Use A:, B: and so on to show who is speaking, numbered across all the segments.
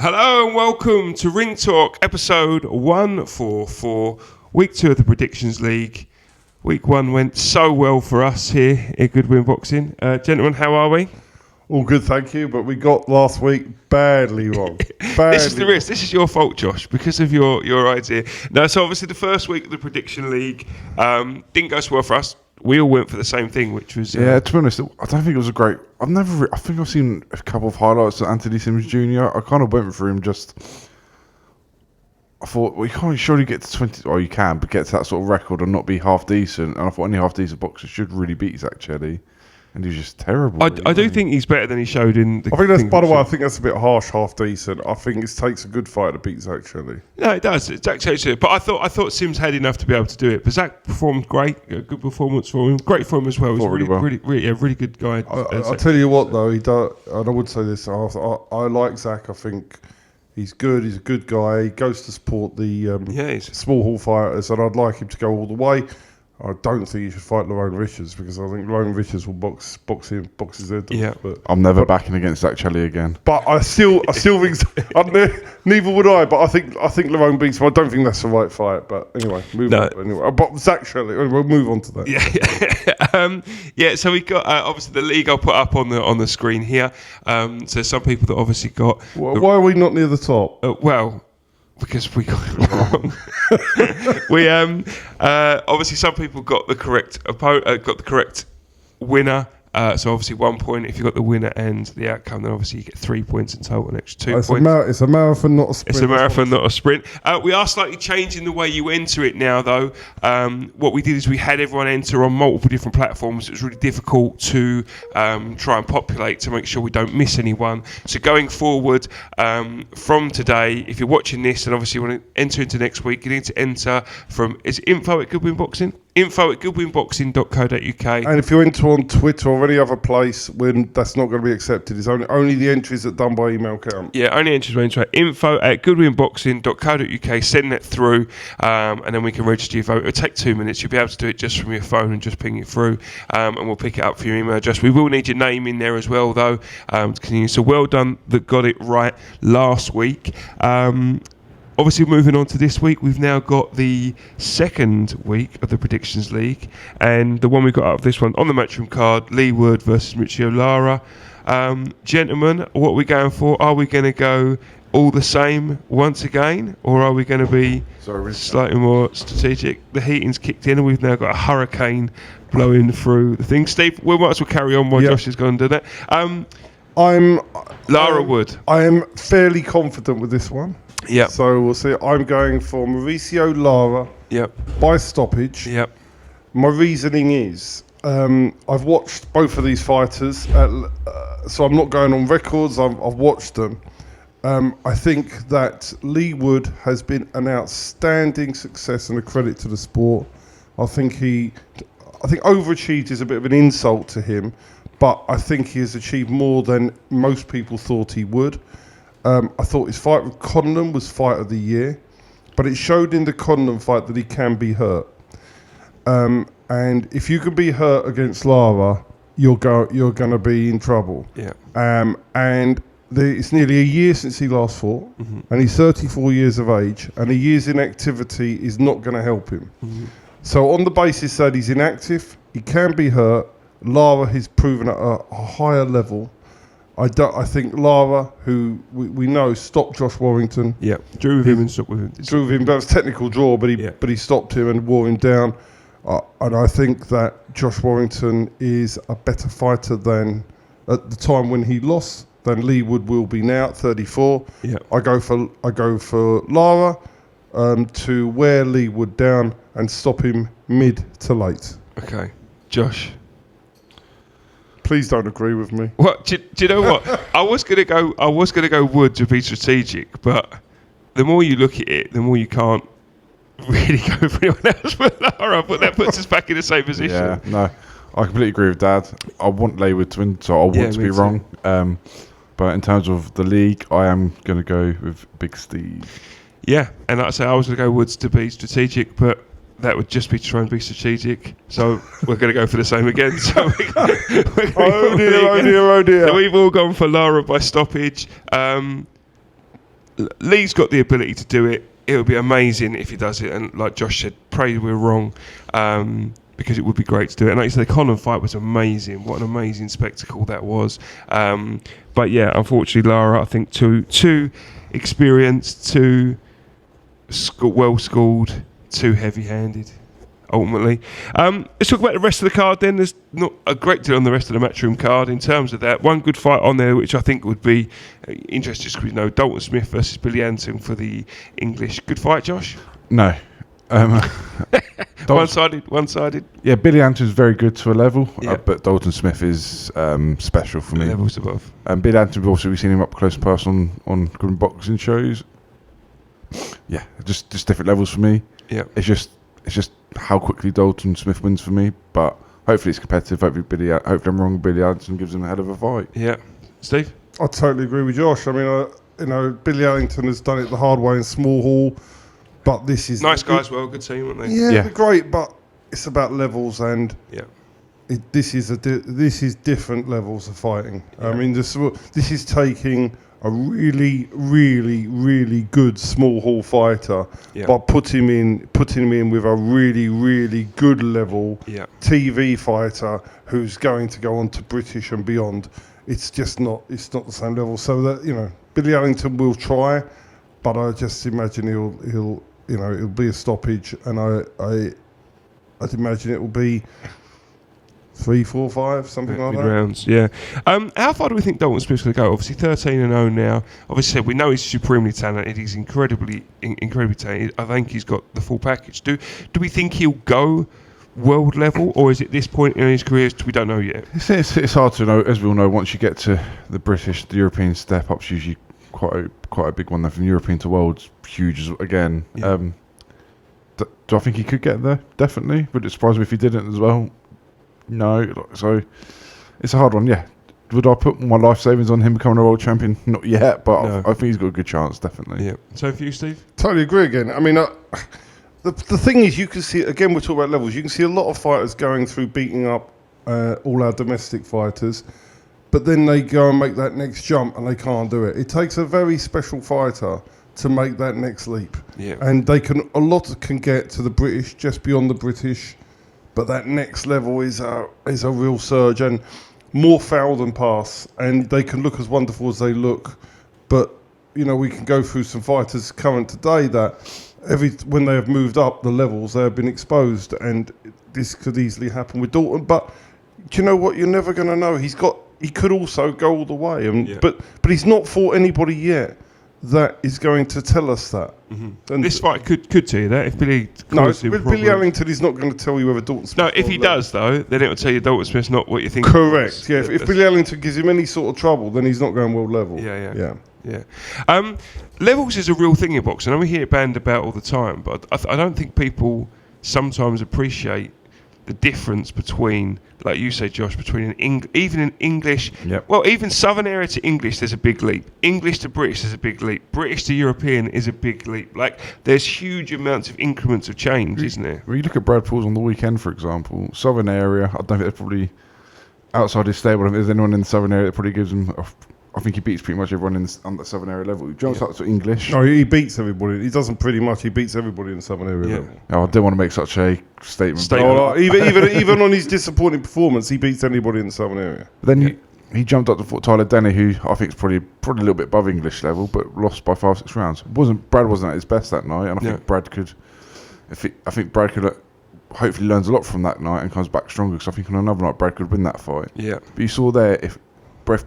A: Hello and welcome to Ringtalk, episode 144, week 2 of the Predictions League. Week 1 went so well for us here at Goodwin Boxing. Gentlemen, how are we?
B: All good, thank you, but we got last week badly wrong.
A: This is the risk. This is your fault, Josh, because of your idea. No, so obviously the first week of the Prediction League didn't go so well for us. We all went for the same thing, which was...
C: to be honest, I don't think it was a great... I think I've seen a couple of highlights of Anthony Sims Jr. I kind of went for him just... I thought, well, you can't surely get to 20... Or you can, but get to that sort of record and not be half decent. And I thought any half decent boxer should really beat Zach Chelly. And he was just terrible.
A: I do think he's better than he showed in the...
B: I think that's, by the way, I think that's a bit harsh, half decent. I think it takes a good fight to beat Zach Chelly.
A: No, it does. Zach Chelly, but I thought Sims had enough to be able to do it. But Zach performed great. A good performance for him. Great for him as well. He's really good guy.
B: I'll tell you what, though, he does, and I would say this, I like Zach. I think he's good. He's a good guy. He goes to support the small hall fighters, and I'd like him to go all the way. I don't think he should fight Lerone Richards because I think Lerone Richards will box his head off.
A: Yeah.
C: But I'm never backing against Zach Chelly again.
B: But I still think neither would I. But I think Lerone beats him. I don't think that's the right fight. But anyway, move on. Anyway, but Zach Chelly. We'll move on to that.
A: Yeah. So we got obviously the league. I'll put up on the screen here. So some people that obviously got.
B: Why are we not near the top?
A: Because we got it wrong. We obviously some people got the correct winner. So obviously 1 point if you got the winner and the outcome. Then obviously you get 3 points in total, an extra 2 points.
B: It's a marathon, not a sprint.
A: It's a marathon, not a sprint. We are slightly changing the way you enter it now, though. What we did is we had everyone enter on multiple different platforms. It was really difficult to try and populate to make sure we don't miss anyone. So going forward from today, if you're watching this and obviously you want to enter into next week, you need to enter from info@Goodwin Boxing. info@goodwinboxing.co.uk.
B: And if you enter on Twitter or any other place, when that's not going to be accepted, it's only the entries that are done by email count.
A: Yeah, only entries by email. info@goodwinboxing.co.uk. Send that through, and then we can register your vote. It'll take 2 minutes. You'll be able to do it just from your phone and just ping it through, and we'll pick it up for your email address. We will need your name in there as well, though. So well done that got it right last week. Obviously, moving on to this week, we've now got the second week of the Predictions League, and the one we got out of this one on the matchroom card: Lee Wood versus Michio Lara. Gentlemen, what are we going for? Are we going to go all the same once again, or are we going to be slightly more strategic? The heating's kicked in, and we've now got a hurricane blowing through the thing. Steve, we might as well carry on while Josh is going to do that. Lara Wood.
B: I am fairly confident with this one.
A: Yeah.
B: So we'll see. I'm going for Mauricio Lara.
A: Yep.
B: By stoppage.
A: Yep.
B: My reasoning is I've watched both of these fighters, so I'm not going on records. I've watched them. I think that Lee Wood has been an outstanding success and a credit to the sport. I think overachieved is a bit of an insult to him, but I think he has achieved more than most people thought he would. I thought his fight with Conlon was fight of the year, but it showed in the Conlon fight that he can be hurt. And if you can be hurt against Lara, you're going to be in trouble.
A: Yeah.
B: It's nearly a year since he last fought, and he's 34 years of age, and a year's inactivity is not going to help him. Mm-hmm. So on the basis that he's inactive, he can be hurt. Lara has proven at a higher level. I think Lara, who we know stopped Josh Warrington.
A: Yeah, drew with him and stopped with him.
B: Drew with him. That was a technical draw, but he stopped him and wore him down. And I think that Josh Warrington is a better fighter than at the time when he lost than Lee Wood will be now at 34.
A: Yeah.
B: I go for Lara to wear Lee Wood down and stop him mid to late.
A: Okay, Josh.
B: Please don't agree with me.
A: What do you know? What I was gonna go Wood to be strategic, but the more you look at it, the more you can't really go for anyone else but Lara. But that puts us back in the same position.
C: Yeah, no, I completely agree with Dad. I want Lee Wood to win, so I want to be wrong. But in terms of the league, I am going to go with Big Steve.
A: Yeah, and like I say, I was going to go Woods to be strategic, but that would just be to try and be strategic. So we're going to go for the same again. So
B: oh dear.
A: So we've all gone for Lara by stoppage. Lee's got the ability to do it. It would be amazing if he does it. And like Josh said, pray we're wrong, because it would be great to do it. And like you said, the Conor fight was amazing. What an amazing spectacle that was. But yeah, unfortunately, Lara, I think too experienced, too well schooled, too heavy-handed. Ultimately, let's talk about the rest of the card. Then there's not a great deal on the rest of the matchroom card in terms of that. One good fight on there, which I think would be interesting, just because Dalton Smith versus Billy Anton for the English. Good fight, Josh.
C: No.
A: One-sided.
C: Yeah, Billy Anton's very good to a level,
A: Yeah.
C: but Dalton Smith is special for me.
A: Levels above.
C: Billy Anton, we've seen him up close and personal on Goodwin Boxing shows. Yeah, just different levels for me.
A: Yeah.
C: It's just how quickly Dalton Smith wins for me, but hopefully it's competitive. Hopefully I'm wrong. Billy Anton gives him a hell of a fight.
A: Yeah. Steve?
B: I totally agree with Josh. I mean, Billy Ellington has done it the hard way in small hall, but this is
A: Nice guy as well. Good team, aren't they?
B: Yeah,
C: Yeah.
B: they're great, but it's about levels, and
A: Yeah.
B: this is different levels of fighting. I mean, this is taking a really, really, really good small hall fighter,
A: Yeah.
B: but putting him in with a really, really good level
A: Yeah.
B: TV fighter who's going to go on to British and beyond. It's just not. It's not the same level. So that Billy Ellington will try, but I just imagine he'll it'll be a stoppage, and I'd imagine it will be 3, 4, 5, something like that.
A: Rounds, yeah. How far do we think Dalton Smith's going to go? Obviously 13-0 now. Obviously we know he's supremely talented. He's incredibly talented. I think he's got the full package. Do we think he'll go world level, or is it this point in his career we don't know yet?
C: It's hard to know, as we all know. Once you get to the European step up's usually quite a big one. Then from European to world's huge again.
A: Yeah.
C: Do I think he could get there? Definitely. Would it surprise me if he didn't as well? No. So it's a hard one. Yeah. Would I put my life savings on him becoming a world champion? Not yet, but
A: No.
C: I think he's got a good chance. Definitely.
A: Yeah. So for you, Steve?
B: Totally agree again. I mean, the thing is, you can see, again, we're talking about levels. You can see a lot of fighters going through beating up all our domestic fighters, but then they go and make that next jump and they can't do it. It takes a very special fighter to make that next leap.
A: Yeah.
B: And a lot can get to the British, just beyond the British, but that next level is a real surge and more foul than pass, and they can look as wonderful as they look, but we can go through some fighters current today that when they have moved up the levels, they have been exposed, and this could easily happen with Dalton. But do you know what? You're never going to know. He could also go all the way, but he's not fought anybody yet that is going to tell us that.
A: Mm-hmm. And this fight could tell you that if Billy.
B: Billy Ellington is not going to tell you whether Dalton Smith.
A: No, if he does though, then it will tell you Dalton Smith's not what you think.
B: Correct. Yeah. If Billy Ellington gives him any sort of trouble, then he's not going world level.
A: Yeah. Levels is a real thing in boxing. We hear it bandied about all the time, but I don't think people sometimes appreciate the difference between, like you say, Josh, between even in English, even Southern area to English, there's a big leap. English to British, there's a big leap. British to European is a big leap. Like, there's huge amounts of increments of change, isn't there?
C: When you look at Brad Paul's on the weekend, for example, Southern area, I don't think there's probably outside his stable. If there's anyone in the Southern area that probably gives him. I think he beats pretty much everyone on the Southern area level. He jumps up to English.
B: No, he beats everybody. He doesn't pretty much. He beats everybody in the Southern area level.
C: Oh, I didn't want to make such a statement.
B: Even on his disappointing performance, he beats anybody in the Southern area.
C: But then he jumped up to Tyler Denny, who I think is probably a little bit above English level, but lost by 5-6 rounds. Brad wasn't at his best that night, and I think Brad could. Hopefully learns a lot from that night and comes back stronger. Because I think on another night Brad could win that fight.
A: Yeah.
C: But you saw there if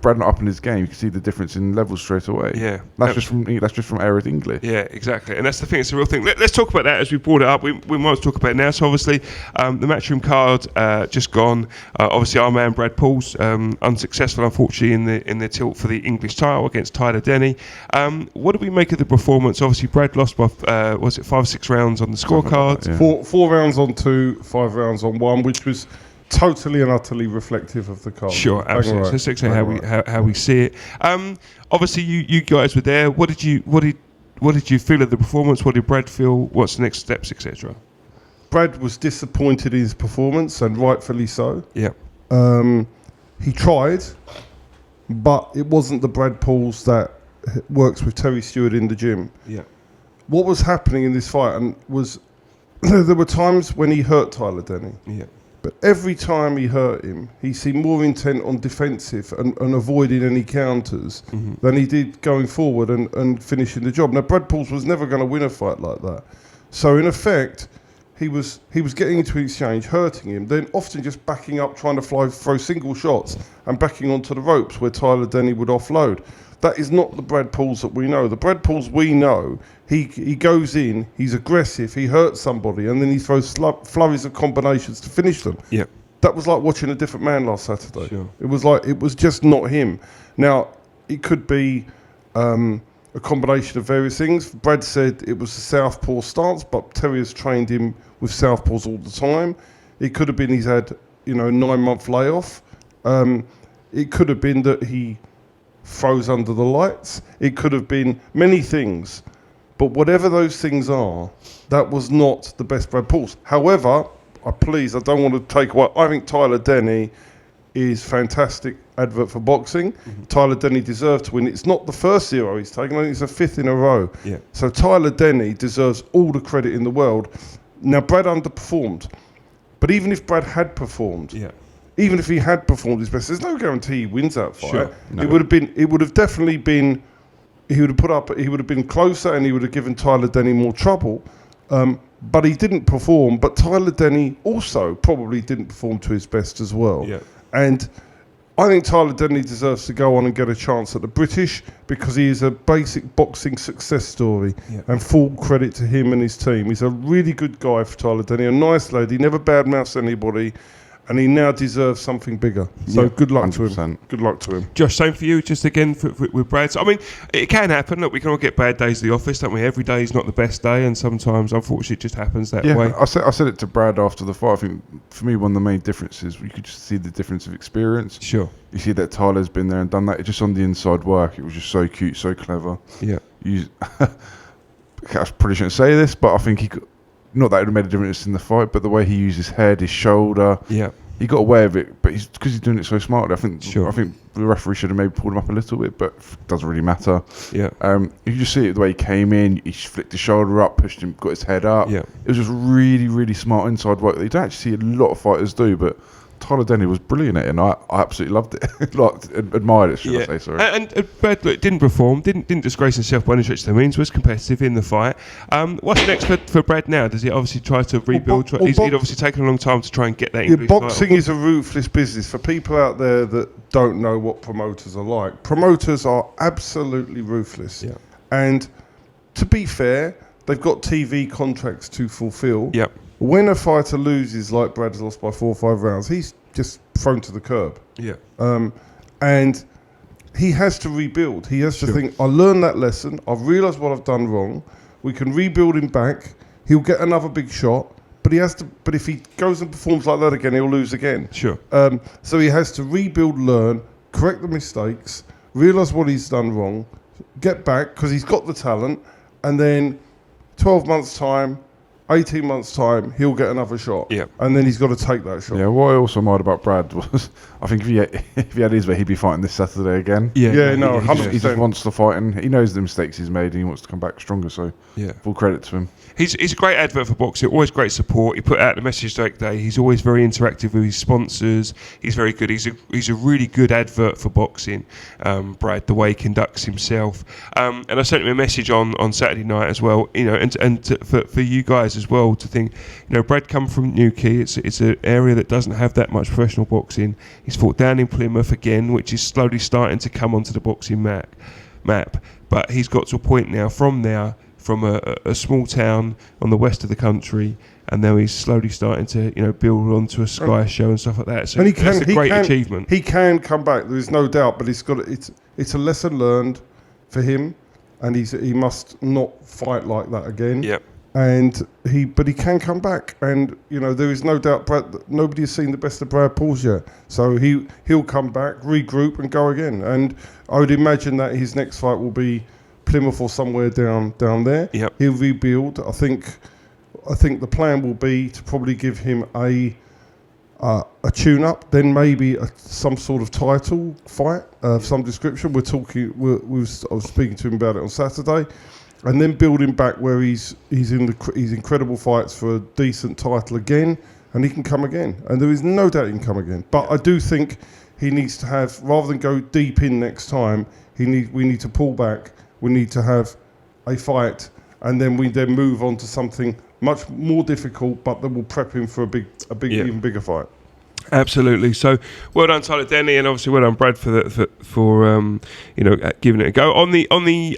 C: Brad not up in his game, you can see the difference in levels straight away.
A: Yeah,
C: that's just from area to English.
A: Yeah, exactly, and that's the thing. It's a real thing. Let's talk about that as we brought it up. We might as well talk about it now. So obviously, the matchroom card just gone. Obviously, our man Brad Paul's unsuccessful, unfortunately, in the tilt for the English title against Tyler Denny. What do we make of the performance? Obviously, Brad lost by 5-6 rounds on the scorecard.
B: Like that, 4 rounds on 2, 5 rounds on 1, which was totally and utterly reflective of the card.
A: Sure, absolutely. So let's explain how we see it. Obviously, you guys were there. What did you feel of the performance? What did Brad feel? What's the next steps, etc.?
B: Brad was disappointed in his performance, and rightfully so.
A: Yeah.
B: He tried, but it wasn't the Brad Pauls that works with Terry Stewart in the gym.
A: Yeah.
B: What was happening in this fight and was there were times when he hurt Tyler Denny.
A: Yeah.
B: But every time he hurt him, he seemed more intent on defensive and avoiding any counters than he did going forward and finishing the job. Now, Brad Pauls was never going to win a fight like that. So, in effect, he was getting into an exchange, hurting him, then often just backing up, trying to throw single shots and backing onto the ropes where Tyler Denny would offload. That is not the Brad Pauls that we know. The Brad Pauls we know, he goes in, he's aggressive, he hurts somebody, and then he throws flurries of combinations to finish them.
A: Yeah.
B: That was like watching a different man last Saturday.
A: Sure.
B: It was just not him. Now, it could be a combination of various things. Brad said it was a southpaw stance, but Terry has trained him with southpaws all the time. It could have been he's had, 9-month layoff. It could have been that he froze under the lights. It could have been many things. But whatever those things are, that was not the best Brad Pauls. However, I don't want to take away. I think Tyler Denny is fantastic advert for boxing. Tyler Denny deserved to win. It's not the first 0 he's taken. I think it's the 5th in a row.
A: Yeah.
B: So Tyler Denny deserves all the credit in the world. Now, Brad underperformed. But even if Brad had performed, even if he had performed his best, there's no guarantee he wins that fight.
A: Sure. No.
B: It would have definitely been, he would have been closer and he would have given Tyler Denny more trouble. But he didn't perform. But Tyler Denny also probably didn't perform to his best as well.
A: Yeah.
B: And I think Tyler Denny deserves to go on and get a chance at the British because he is a basic boxing success story.
A: Yeah.
B: And full credit to him and his team. He's a really good guy for Tyler Denny, a nice lad. He never badmouths anybody. And he now deserves something bigger. So good luck to him. Good luck to him.
A: Josh, same for you, just again with Brad. So, I mean, it can happen. Look, we can all get bad days at the office, don't we? Every day is not the best day, and sometimes, unfortunately, it just happens that way.
C: I said it to Brad after the fight. I think, for me, one of the main differences, you could just see the difference of experience.
A: Sure.
C: You see that Tyler's been there and done that. It's just on the inside work. It was just so cute, so clever.
A: Yeah.
C: I probably shouldn't say this, but I think he could... Not that it would have made a difference in the fight, but the way he used his head, his shoulder, he got away with it. But because he's doing it so smartly, I think the referee should have maybe pulled him up a little bit, but it doesn't really matter.
A: Yeah.
C: You just see it the way he came in. He flicked his shoulder up, pushed him, got his head up.
A: Yeah.
C: It was just really, really smart inside work that you don't actually see a lot of fighters do, but Tyler Denny was brilliant at it, and I absolutely loved it. Admired it, should I say, sorry.
A: And Brad didn't perform, didn't disgrace himself by any stretch of the means, was competitive in the fight. What's next for Brad now? Does he obviously try to rebuild? He'd obviously taken a long time to try and get that English
B: boxing
A: title.
B: is a ruthless business. For people out there that don't know what promoters are like, promoters are absolutely ruthless.
A: Yeah.
B: And to be fair, they've got TV contracts to fulfill.
A: Yep.
B: When a fighter loses, like Brad's lost by 4 or 5 rounds, he's just thrown to the curb.
A: Yeah.
B: And he has to rebuild. He has to think, I learned that lesson. I've realised what I've done wrong. We can rebuild him back. He'll get another big shot. But he has to. But if he goes and performs like that again, he'll lose again.
A: Sure.
B: So he has to rebuild, learn, correct the mistakes, realise what he's done wrong, get back, because he's got the talent, and then 12 months' time, 18 months' time, he'll get another shot.
A: Yeah.
B: And then he's got to take that shot.
C: Yeah, what I also admired about Brad was, I think if he had his way, he'd be fighting this Saturday again.
A: Yeah,
B: 100%.
C: He just wants to fight, and he knows the mistakes he's made, and he wants to come back stronger, so full credit to him.
A: He's a great advert for boxing, always great support. He put out the message direct day. He's always very interactive with his sponsors. He's very good. He's a really good advert for boxing, Brad, the way he conducts himself. And I sent him a message on Saturday night as well, for you guys as well to think, Brad come from Newquay. It's an area that doesn't have that much professional boxing. He's fought down in Plymouth again, which is slowly starting to come onto the boxing map. But he's got to a point now from a small town on the west of the country, and now he's slowly starting to build onto a Sky show and stuff like that. So it's a great achievement.
B: He can come back. There is no doubt, but it's a lesson learned for him, and he must not fight like that again.
A: Yep.
B: But he can come back, and there is no doubt. Nobody has seen the best of Brad Pauls yet, so he'll come back, regroup, and go again. And I would imagine that his next fight will be Plymouth or somewhere down there.
A: Yep.
B: He'll rebuild. I think the plan will be to probably give him a a tune-up, then maybe some sort of title fight of some description. I was speaking to him about it on Saturday, and then building back where he's incredible fights for a decent title again, and he can come again. And there is no doubt he can come again. But I do think he needs to have, rather than go deep in next time, we need to pull back. We need to have a fight, and then we move on to something much more difficult, but that will prep him for a big, even bigger fight.
A: Absolutely. So, well done, Tyler Denny, and obviously well done, Brad, for giving it a go. On the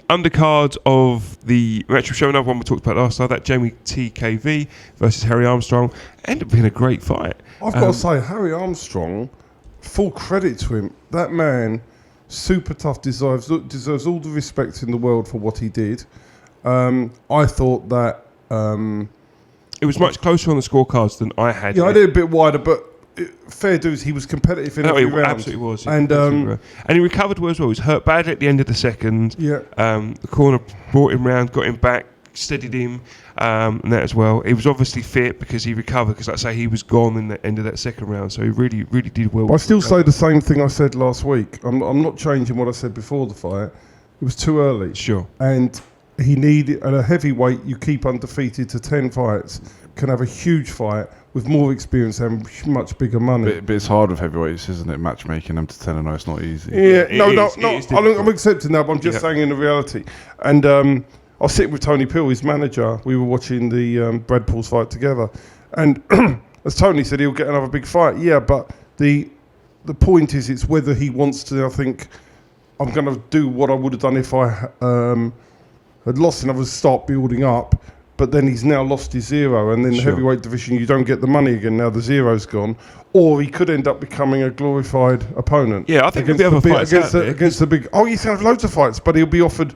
A: undercard of the match show, another one we talked about last night, that Jamie TKV versus Harry Armstrong, ended up being a great fight.
B: I've got to say, Harry Armstrong, full credit to him. That man, super tough, deserves all the respect in the world for what he did. I thought that
A: it was much closer on the scorecards than I had.
B: Yeah, I did a bit wider, but fair dues, he was competitive in every round.
A: Absolutely was.
B: And
A: he recovered well as well. He was hurt badly at the end of the second.
B: Yeah.
A: The corner brought him round, got him back, steadied him, and that as well. He was obviously fit because he recovered, because like I say, he was gone in the end of that second round, so he really, really did well.
B: I still say the same thing I said last week. I'm not changing what I said before the fight. It was too early.
A: Sure.
B: And he needed, at a heavyweight, you keep undefeated to 10 fights, can have a huge fight with more experience and much bigger money.
C: But it's hard with heavyweights, isn't it? Matchmaking them to 10-0, it's not easy.
B: Yeah, I'm accepting that, but I'm just saying in the reality. And I was sitting with Tony Pill, his manager. We were watching the Brad Paul's fight together. And as Tony said, he'll get another big fight. Yeah, but the point is, it's whether he wants to. I think I'm going to do what I would have done if I had lost and I was start building up. But then he's now lost his zero, and then the heavyweight division, you don't get the money again. Now the zero's gone, or he could end up becoming a glorified opponent.
A: Yeah, I think there'll be other fights
B: against the big. Oh, he's going to have loads of fights, but he'll be offered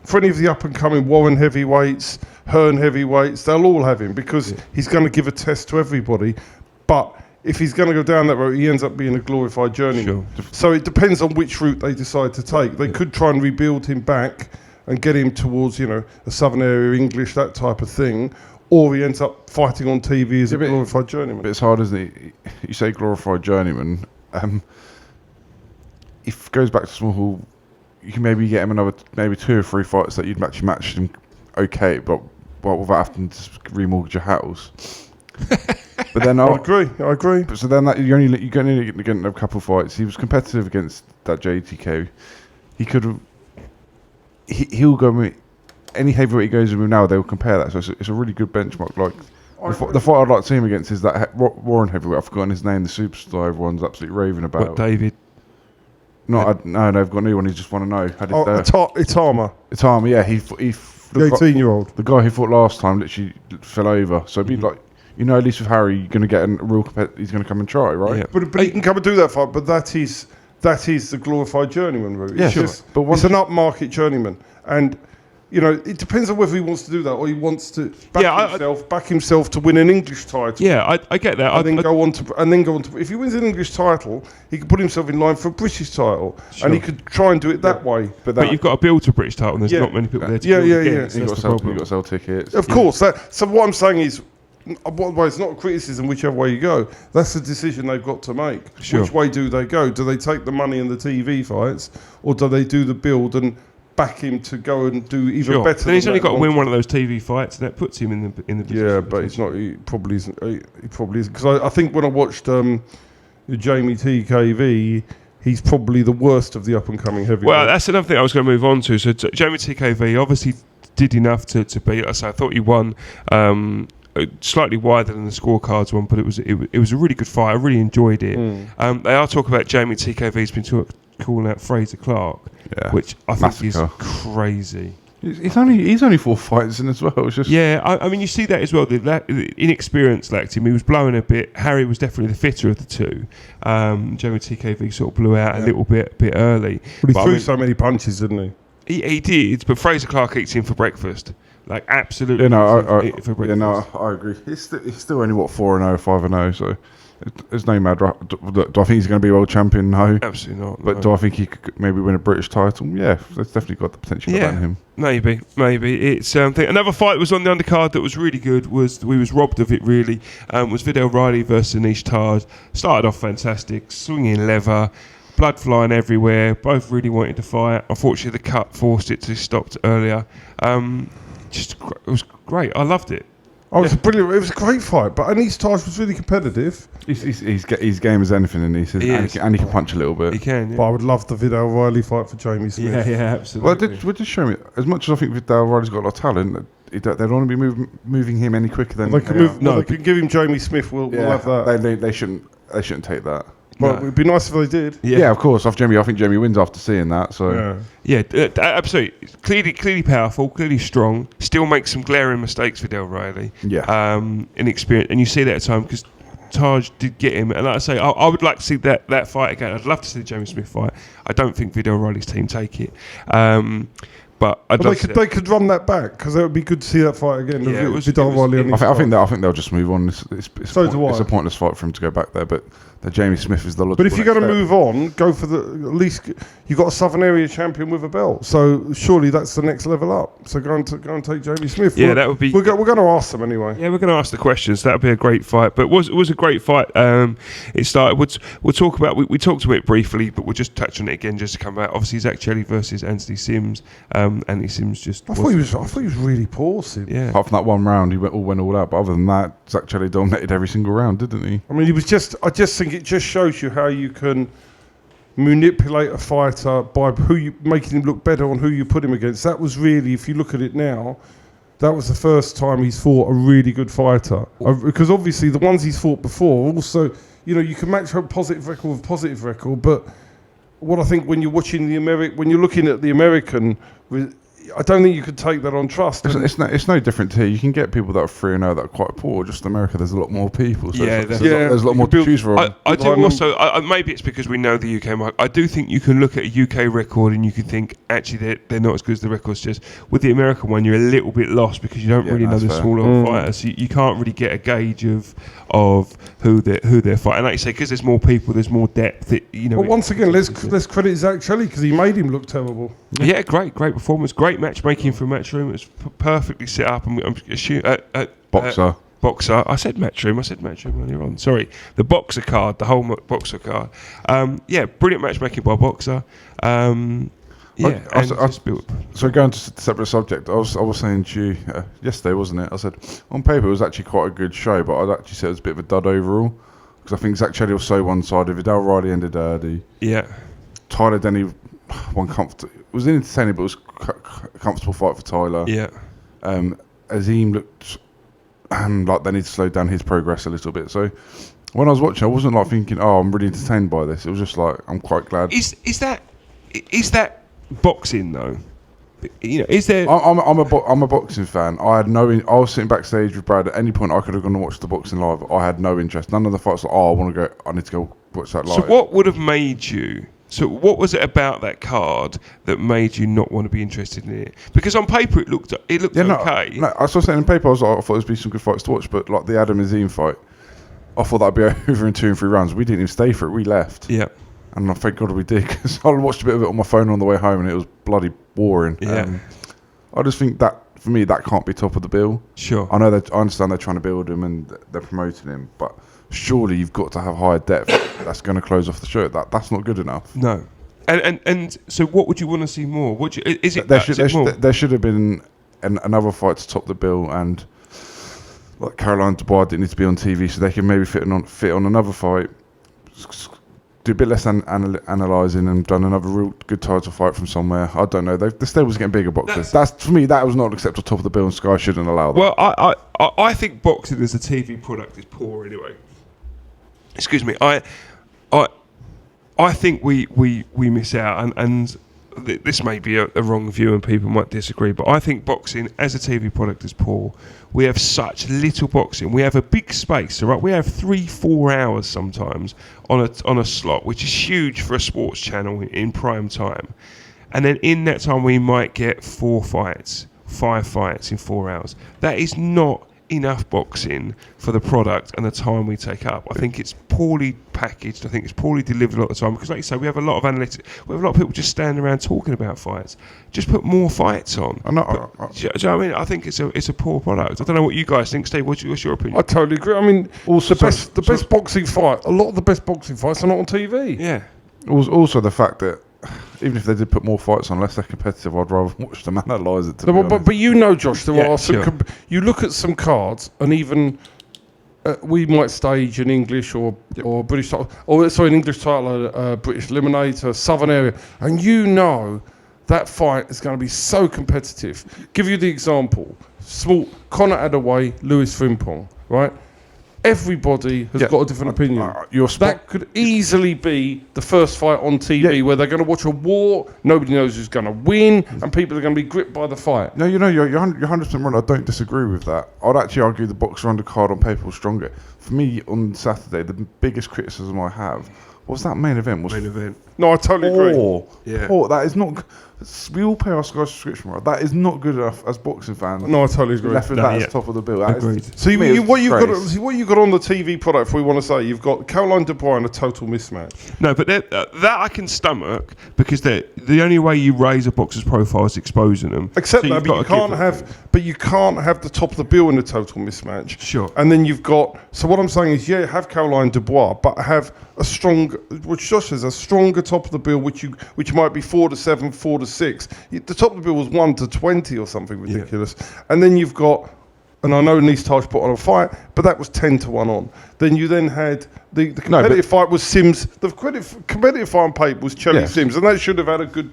B: for any of the up and coming Warren heavyweights, Hearn heavyweights. They'll all have him because he's going to give a test to everybody. But if he's going to go down that road, he ends up being a glorified journeyman. So it depends on which route they decide to take. They could try and rebuild him back and get him towards, a Southern area English, that type of thing, or he ends up fighting on TV as a glorified journeyman.
C: But it's hard, isn't it? You say glorified journeyman. If it goes back to small hall, you can maybe get him maybe 2 or 3 fights that you'd match him okay, but without having to remortgage your house. But then
B: I agree.
C: But so then you're only getting a couple of fights. He was competitive against that JTK. He could have. He'll go with any heavyweight he goes with now. They will compare that, so it's a really good benchmark. Like the fight I'd like to see him against is that Warren heavyweight. I've forgotten his name. The superstar everyone's absolutely raving about.
A: What, David?
C: No, they've got a new one. He just want to know.
B: Itama.
C: Itama, yeah. He
B: the 18-year-old.
C: The guy who fought last time literally fell over. So it'd be like, at least with Harry, you're going to get a real he's going to come and try, right?
B: Yeah. But he can come and do that fight. But that is the glorified journeyman route. It's it's an upmarket journeyman, and it depends on whether he wants to do that or he wants to back himself to win an English title.
A: Yeah, I get that.
B: And then go on to. If he wins an English title, he could put himself in line for a British title, and he could try and do it that way.
A: But you've got to build to a British title, and there's not many people there to build against.
C: You've got to sell tickets.
B: Of course. So what I'm saying is, it's not a criticism whichever way you go. That's the decision they've got to make. Which way do they go? Do they take the money and the TV fights, or do they do the build and back him to go and do even better?
A: Then he's only got to win one of those TV fights, and that puts him in the position.
B: Yeah, but he's not. He probably isn't. He probably isn't, because I think when I watched Jamie TKV, he's probably the worst of the up and coming heavyweights.
A: Well, that's another thing I was going to move on to. So Jamie TKV obviously did enough to beat us. I thought he won. Slightly wider than the scorecards one, but it was a really good fight. I really enjoyed it. They are talking about Jamie TKV's been calling out Fraser Clark, which I think is crazy.
C: He's only 4 fights in as well. It's just
A: I mean, you see that as well. The inexperienced lacked him. He was blowing a bit. Harry was definitely the fitter of the two. Jamie TKV sort of blew out a little bit early.
B: But he threw so many punches, didn't he?
A: He did, but Fraser Clark eats him for breakfast. Like, absolutely.
C: I agree. He's still only 4-0, 5-0. So There's no mad. Do I think he's going to be world champion? No,
A: Absolutely not.
C: But
A: no.
C: do I think he could maybe win a British title? Yeah, there's definitely got the potential about him.
A: Maybe. It's another fight was on the undercard that was really good. We was robbed of it really. Was Vidal Riley versus Anish Taj. Started off fantastic, swinging leather, blood flying everywhere. Both really wanted to fight. Unfortunately, the cut forced it to stop earlier. It was great. I loved it.
B: Oh, it was brilliant. It was a great fight, but Anish Taj was really competitive.
C: He's game as anything, and he can punch a little bit.
A: He can. Yeah.
B: But I would love the Vidal Riley fight for Jamie Smith.
A: Yeah, absolutely.
C: Well, we're just showing it. As much as I think Vidal Riley's got a lot of talent, they don't want to be moving him any quicker than
B: They can give him Jamie Smith. We'll have that.
C: They shouldn't take that.
B: Well, it'd be nice if they did.
C: Yeah, of course. I think Jamie wins after seeing that. So
A: absolutely. Clearly powerful, clearly strong. Still makes some glaring mistakes, Vidal Riley.
C: Yeah.
A: Inexperienced, and you see that at times because Taj did get him. And like I say, I would like to see that fight again. I'd love to see the Jamie Smith fight. I don't think Vidal Riley's team take it. But
B: they could run that back because it would be good to see that fight again.
A: Yeah,
B: Vidal Riley.
C: I think they'll just move on. It's a pointless fight for him to go back there. But the Jamie Smith is the logical.
B: But if you're going to move on, go for at least you got a Southern Area champion with a belt. So surely that's the next level up. So go and take Jamie Smith.
A: Yeah, that would be.
B: We're going to ask them anyway.
A: Yeah, we're going to ask the questions. That would be a great fight. But it was a great fight. It started. We'll talk about. We talked about it briefly, but we'll just touch on it again just to come back. Obviously, Zach Chelly versus Anthony Sims. Anthony Sims just.
B: I thought he was really poor. Sim.
A: Yeah.
C: Apart from that one round, he went all out. But other than that, Zach Chelly dominated every single round, didn't he?
B: I mean, he was just. I just think it just shows you how you can manipulate a fighter by making him look better on who you put him against. That was really, if you look at it now, that was the first time he's fought a really good fighter. Because obviously the ones he's fought before, also, you can match a positive record with positive record. But what I think when you're watching when you're looking at the American, I don't think you could take that on trust.
C: It's no different here. You can get people that are 3-0 that are quite poor. Just America, there's a lot more people. So there's a lot more to choose from.
A: I do also. Maybe it's because we know the UK market. I do think you can look at a UK record and you can think actually they're not as good as the records. Just with the American one, you're a little bit lost because you don't really know the smaller fighters. So you can't really get a gauge of who they're fighting. Like you say, because there's more people, there's more depth.
B: But once again, let's credit Zach Chelly because he made him look terrible.
A: Yeah, great performance, great matchmaking for Matchroom. It was perfectly set up. I'm assuming boxer. I said Matchroom earlier on. Sorry, the boxer card, the whole boxer card. Brilliant matchmaking by boxer. So
C: going to separate subject, I was saying to you yesterday, wasn't it? I said on paper it was actually quite a good show, but I'd actually say it was a bit of a dud overall because I think Zach Chelly was so one-sided. Vidal Riley ended early. Yeah. Tyler Denny won comfortable. It was entertaining, but it was a comfortable fight for Tyler. Yeah. Azim looked like they need to slow down his progress a little bit. So when I was watching, I wasn't like thinking, "Oh, I'm really entertained by this." It was just like, I'm quite glad.
A: Is that boxing though? Is there?
C: I'm a boxing fan. I was sitting backstage with Brad. At any point, I could have gone and watched the boxing live. I had no interest. None of the fights. I need to go watch that live.
A: So what would have made you? So what was it about that card that made you not want to be interested in it? Because on paper it looked okay.
C: No, I saw saying in paper I thought there'd be some good fights to watch, but like the Adam Azim fight, I thought that'd be over in 2 and 3 rounds. We didn't even stay for it. We left. Yeah. And thank God we did because I watched a bit of it on my phone on the way home and it was bloody boring. Yeah. I just think that for me that can't be top of the bill. Sure. I understand they're trying to build him and they're promoting him, but surely you've got to have higher depth that's going to close off the show. That's not good enough.
A: No. And so what would you want to see more?
C: There should have been another fight to top the bill, and like Caroline Dubois didn't need to be on TV, so they can maybe fit on another fight. Do a bit less analysing and done another real good title fight from somewhere. I don't know. The stable's getting bigger boxers. That's for me. That was not acceptable top of the bill, and Sky shouldn't allow that.
A: Well, I think boxing as a TV product is poor anyway. Excuse me. I think we miss out, and this may be a wrong view, and people might disagree. But I think boxing as a TV product is poor. We have such little boxing. We have a big space, right? We have 3-4 hours sometimes on a slot, which is huge for a sports channel in prime time. And then in that time, we might get 4 fights, 5 fights in 4 hours. That is not enough boxing for the product and the time we take up. I think it's poorly packaged. I think it's poorly delivered a lot of the time because, like you say, we have a lot of analytics. We have a lot of people just standing around talking about fights. Just put more fights on.
C: I know.
A: Do you know what I mean? I think it's a poor product. I don't know what you guys think, Steve. What's your opinion?
B: I totally agree. I mean,
C: Also,
B: the best boxing fight. A lot of the best boxing fights are not on TV.
A: Yeah.
C: Also, the fact that even if they did put more fights on, unless they're competitive, I'd rather watch them analyse it.
B: But you know, Josh, there
A: Yeah,
B: are some.
A: sure.
B: You look at some cards, and even we might stage an English or British title, or sorry, an English title, British Eliminator, Southern Area, and you know that fight is going to be so competitive. Give you the example: small Conor Adaway, Lewis Frimpong, right? Everybody has got a different opinion. That could easily be the first fight on TV where they're going to watch a war, nobody knows who's going to win, and people are going to be gripped by the fight.
C: No, you're 100% right. I don't disagree with that. I'd actually argue the boxer undercard on paper was stronger. For me, on Saturday, the biggest criticism I have was that main event.
B: No, I totally agree.
C: Poor. That is not. We all pay our Sky subscription, right? That is not good enough as boxing fans.
B: No, I totally agree.
C: Left with that as top of the bill.
A: Agreed.
B: So what you've got on the TV product, if we want to say, you've got Caroline De Bruyne, a total mismatch.
A: No, but that I can stomach because the only way you raise a boxer's profile is exposing them.
B: Except
A: So
B: that, but you can't have the top of the bill in a total mismatch.
A: Sure.
B: And then you've got. So what I'm saying is, have Caroline Dubois, but have a strong, which Josh says, a stronger top of the bill, which might be 4-7, 4-6. The top of the bill was 1-20 or something ridiculous. And then you've got. And I know Nice Taj put on a fight, but that was 10-1 on. Then you had the competitive fight was Sims. The competitive fight on paper was Chelly Sims, and that should have had a good.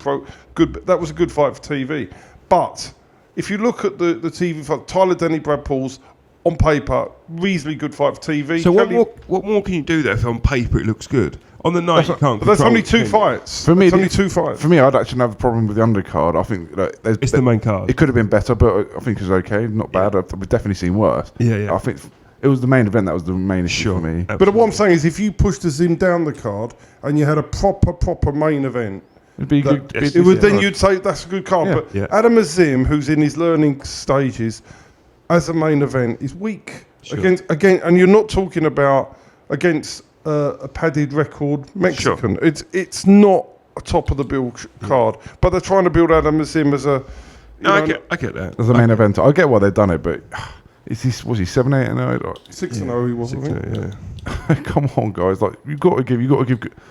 B: That was a good fight for TV. But if you look at the TV fight, Tyler Denny, Brad Pauls, on paper, reasonably good fight for TV.
A: So what more can you do there if on paper it looks good? On the night you can't.
B: But that's only two fights.
C: For me,
B: only two fights.
C: For me, I'd actually have a problem with the undercard. I think
A: it's the main card.
C: It could have been better, but I think it was okay. Not bad. We've definitely seen worse.
A: Yeah.
C: I think it was the main event that was the main issue for me.
B: But what I'm saying is, if you pushed the Zim down the card and you had a proper main event,
C: it'd be good.
B: You'd say that's a good card.
C: Yeah.
B: But Adam Azim, who's in his learning stages, as a main event, is weak against and you're not talking about against a padded record Mexican.
A: Sure.
B: It's not a top of the bill card, but they're trying to build Adam Azim as a.
A: I get that.
C: As a main event, I get why they've done it, but was he 7-8-0?
B: 6-0 he was.
A: 6-0,
C: Come on, guys! Like you got to give.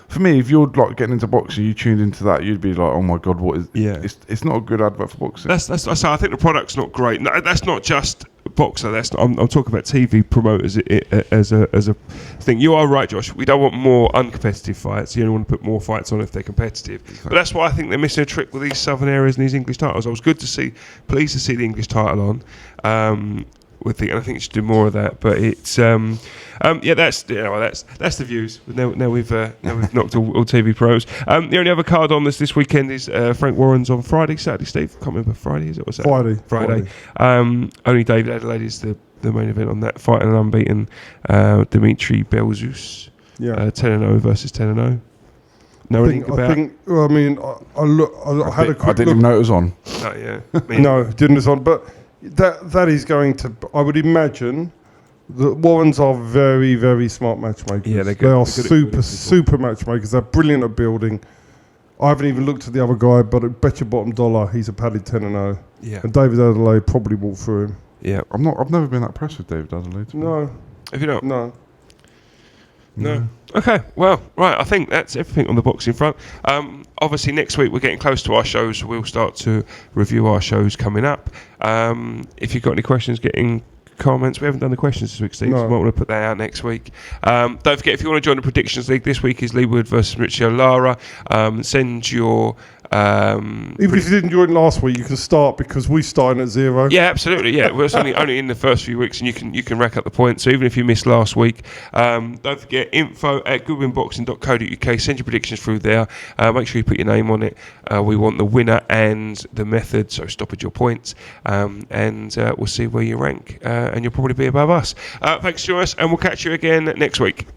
C: For me, if you're like getting into boxing, you tuned into that, you'd be like, "Oh my god, what is?"
A: Yeah,
C: it's not a good advert for boxing.
A: So I think the product's not great. No, that's not just boxer. I'm talking about TV promoters as a thing. You are right, Josh. We don't want more uncompetitive fights. You only want to put more fights on if they're competitive. Exactly. But that's why I think they're missing a trick with these Southern Areas and these English titles. I was pleased to see the English title on. And I think you should do more of that. But it's that's the views. Now we've knocked all TV pros. The only other card on this weekend is Frank Warren's on Friday, Saturday. Steve, can't remember Friday is it? What's that? Friday. Only David Adelaide is the main event on that, fighting an unbeaten Dimitri Belzus. 10-0 versus 10-0. I
C: didn't even know it was on.
B: No, didn't it's on, but. That is going to. I would imagine that Warrens are very, very smart matchmakers.
A: Yeah,
B: they are super matchmakers. They're brilliant at building. I haven't even looked at the other guy, but at bet your bottom dollar, he's a padded 10-0.
A: Yeah,
B: and David Adelaide probably walked through him.
A: Yeah,
C: I've never been that impressed with David Adelaide.
B: No,
A: have you not?
B: No.
A: Okay, well, right, I think that's everything on the boxing front. Obviously, next week we're getting close to our shows. We'll start to review our shows coming up. If you've got any questions, get in comments. We haven't done the questions this week, Steve, so we might want to put that out next week. Don't forget, if you want to join the Predictions League, this week is Lee Wood versus Richie O'Lara. Send your...
B: Even if you didn't join last week, you can start because we're starting at 0.
A: Yeah, absolutely. Yeah, we're only in the first few weeks, and you can rack up the points. So even if you missed last week, don't forget info@goodwinboxing.co.uk. Send your predictions through there. Make sure you put your name on it. We want the winner and the method. So stop at your points, and we'll see where you rank. And you'll probably be above us. Thanks for joining us, and we'll catch you again next week.